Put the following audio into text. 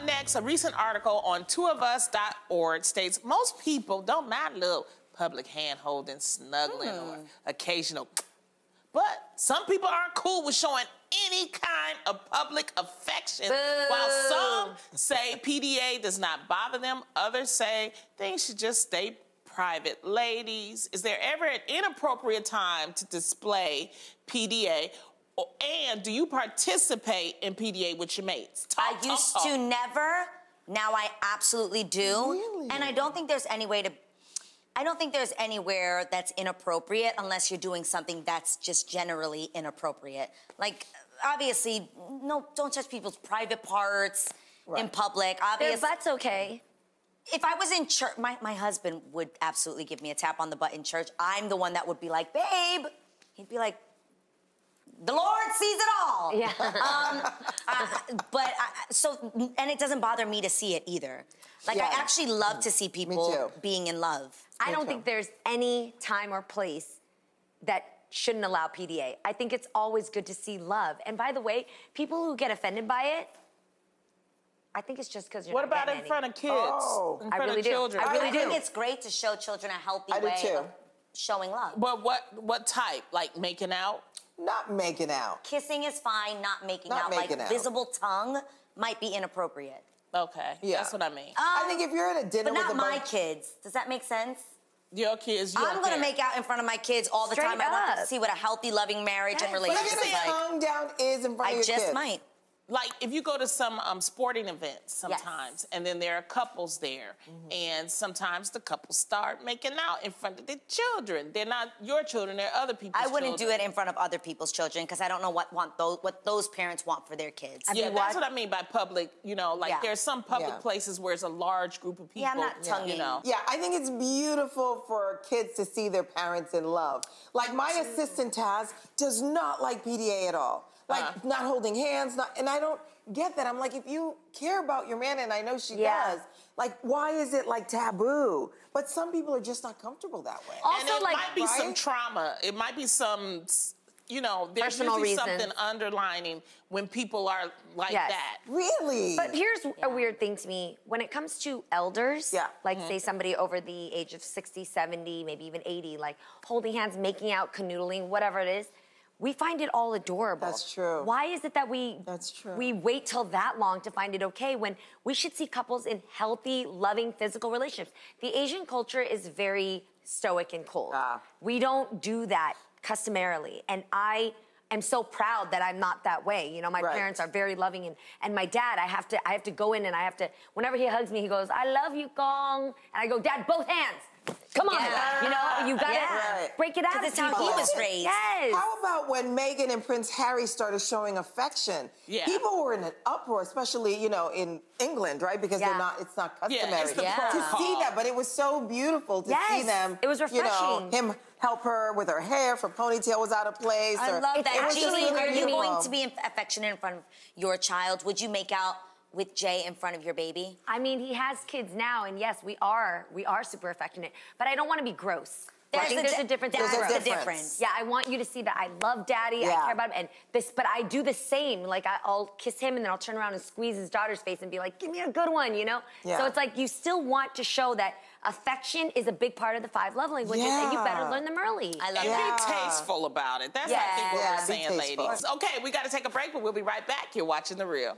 next, a recent article on twoofus.org states most people don't mind a little public hand-holding, snuggling, or occasional. But some people aren't cool with showing any kind of public affection. While some say PDA does not bother them, others say things should just stay private. Ladies, is there ever an inappropriate time to display PDA? And do you participate in PDA with your mates? I used to never. Now I absolutely do. Really? And I don't think there's any way to... I don't think there's anywhere that's inappropriate unless you're doing something that's just generally inappropriate. Like, obviously, no, don't touch people's private parts in public. Their butt's okay. If I was in church, my husband would absolutely give me a tap on the butt in church. I'm the one that would be like, babe. He'd be like, the Lord sees it all. Yeah. And it doesn't bother me to see it either. Like, I actually love to see people being in love. I don't think there's any time or place that shouldn't allow PDA. I think it's always good to see love. And by the way, people who get offended by it, I think it's just because you're not getting any. What about in front of kids? Oh. In front of children? I really do. I think it's great to show children a healthy way of showing love. But what type? Like making out? Not making out. Kissing is fine, not making out. Visible tongue might be inappropriate. Okay, that's what I mean. I think if you're at a dinner but with not my kids. Does that make sense? Your kids, you I'm gonna make out in front of my kids all the time. I want them to see what a healthy, loving marriage and relationship is like. Tongue down is in front of your kids. I just might. Like, if you go to some sporting events sometimes, and then there are couples there, and sometimes the couples start making out in front of the children. They're not your children, they're other people's children. I wouldn't do it in front of other people's children, because I don't know what those parents want for their kids. Yeah, that's what I mean by public, you know, like there's some public places where it's a large group of people. Yeah, I'm not tonguing. You know. Yeah, I think it's beautiful for kids to see their parents in love. Like, my assistant Taz does not like PDA at all. Like, not holding hands, and I don't get that. I'm like, if you care about your man, and I know she does, like, why is it, like, taboo? But some people are just not comfortable that way. Also, and it might be some trauma. It might be some, you know, there's usually something underlining when people are like that. Really? But here's a weird thing to me. When it comes to elders, like, say, somebody over the age of 60, 70, maybe even 80, like, holding hands, making out, canoodling, whatever it is, we find it all adorable. That's true. Why is it that we wait till that long to find it okay when we should see couples in healthy, loving, physical relationships? The Asian culture is very stoic and cold. We don't do that customarily. And I am so proud that I'm not that way. You know, my parents are very loving, and my dad, I have to go in and I have to, whenever he hugs me, he goes, I love you, Gong. And I go, Dad, both hands. Come on, you know, you gotta break it out. That's how he was raised. Yes. How about when Meghan and Prince Harry started showing affection? People were in an uproar, especially, you know, in England, right? Because it's not customary to see that. But it was so beautiful to see them. It was refreshing. You know, him help her with her hair if her ponytail was out of place. I love that. Julie, are you beautiful. going to be affectionate in front of your child? Would you make out with Jay in front of your baby? I mean, he has kids now, and yes, we are super affectionate, but I don't want to be gross. I think there's a difference. That's the difference. Yeah, I want you to see that I love Daddy, I care about him, and but I do the same. Like, I'll kiss him, and then I'll turn around and squeeze his daughter's face and be like, give me a good one, you know? So it's like, you still want to show that affection is a big part of the 5 love languages, and you better learn them early. I love that. Be tasteful about it. That's, I think, what we're saying, ladies. Okay, we got to take a break, but we'll be right back. You're watching The Real.